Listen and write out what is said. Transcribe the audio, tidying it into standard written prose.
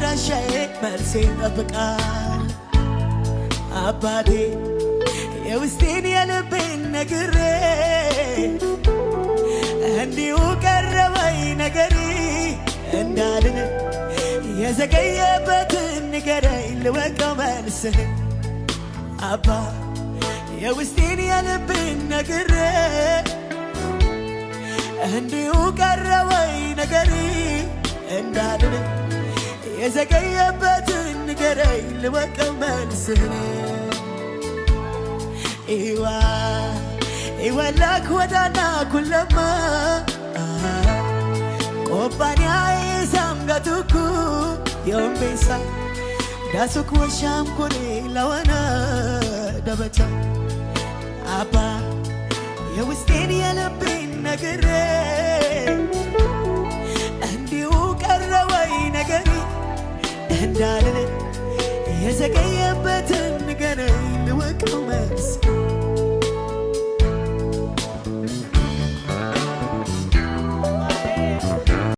አድራሻዬ መልሴ ይጠብቃል አባቴ የውስጤን የልቤን ነግሬ እንዲሁ ቀረበኝ ነገሪ እንዳልን የዘገየበትን ንገረኝ ልወቀው መልስህን አባ የውስጤን የልቤን ነግሬ እንዲሁ ቀረበኝ ነገሪ እንዳልን የዘገየበትን ንገረኝ ልወቀው መልስህን ኢዋላክ ወዳና ኩለማ ቆባንያ ኢሳምጋቱኩ የወንቤሳ ዳሱክ ወሻም ኩሬ ለወና ደበቻ አባ የውስጤን የልቤን ነግሬ እንዲሁ ቀረበኝ ነገሪ እንዳልን የዘገየበትን ንገረኝ